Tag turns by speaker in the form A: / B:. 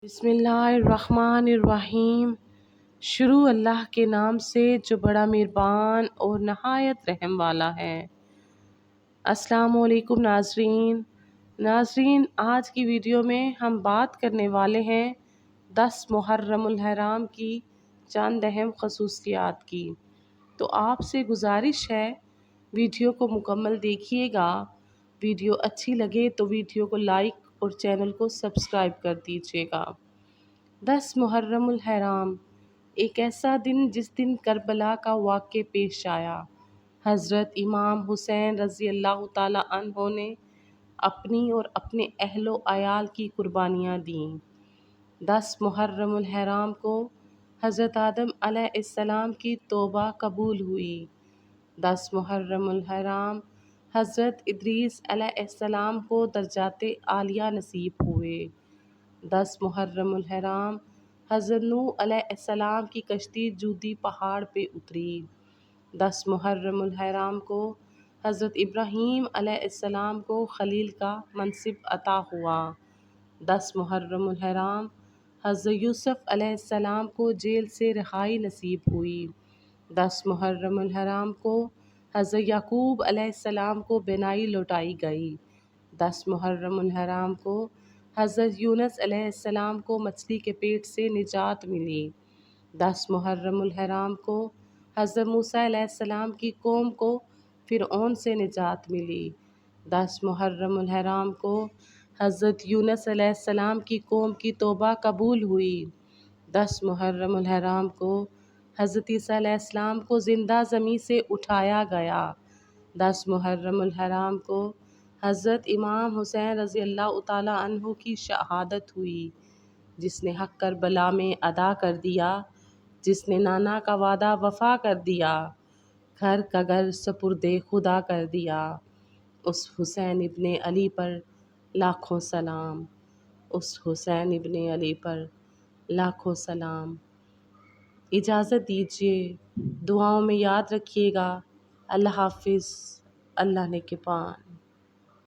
A: بسم اللہ الرحمن الرحیم۔ شروع اللہ کے نام سے جو بڑا مہربان اور نہایت رحم والا ہے۔ السلام علیکم ناظرین، آج کی ویڈیو میں ہم بات کرنے والے ہیں 10 محرم الحرام کی چند اہم خصوصیات کی۔ تو آپ سے گزارش ہے ویڈیو کو مکمل دیکھیے گا۔ ویڈیو اچھی لگے تو ویڈیو کو لائک اور چینل کو سبسکرائب کر دیجیے گا۔ 10 محرم الحرام ایک ایسا دن جس دن کربلا کا واقعہ پیش آیا۔ حضرت امام حسین رضی اللہ تعالیٰ عنہ نے اپنی اور اپنے اہل و عیال کی قربانیاں دیں۔ 10 محرم الحرام کو حضرت آدم علیہ السلام کی توبہ قبول ہوئی۔ 10 محرم الحرام حضرت ادریس علیہ السلام کو درجات عالیہ نصیب ہوئے۔ 10 محرم الحرام حضرت نوح علیہ السلام کی کشتی جودی پہاڑ پہ اتری۔ 10 محرم الحرام کو حضرت ابراہیم علیہ السلام کو خلیل کا منصب عطا ہوا۔ 10 محرم الحرام حضرت یوسف علیہ السلام کو جیل سے رہائی نصیب ہوئی۔ 10 محرم الحرام کو حضرت یعقوب علیہ السلام کو بینائی لوٹائی گئی۔ 10 محرم الحرام کو حضرت یونس علیہ السلام کو مچھلی کے پیٹ سے نجات ملی۔ 10 محرم الحرام کو حضرت موسیٰ علیہ السلام کی قوم کو فرعون سے نجات ملی۔ 10 محرم الحرام کو حضرت یونس علیہ السلام کی قوم کی توبہ قبول ہوئی۔ 10 محرم الحرام کو حضرت عیسیٰ علیہ السلام کو زندہ زمین سے اٹھایا گیا۔ 10 محرم الحرام کو حضرت امام حسین رضی اللہ تعالیٰ عنہ کی شہادت ہوئی، جس نے حق کربلا میں ادا کر دیا، جس نے نانا کا وعدہ وفا کر دیا، گھر کا گھر سپرد خدا کر دیا۔ اس حسین ابن علی پر لاکھوں سلام، اس حسین ابن علی پر لاکھوں سلام۔ اجازت دیجیے، دعاؤں میں یاد رکھیے گا۔ اللہ حافظ، اللہ نگہبان۔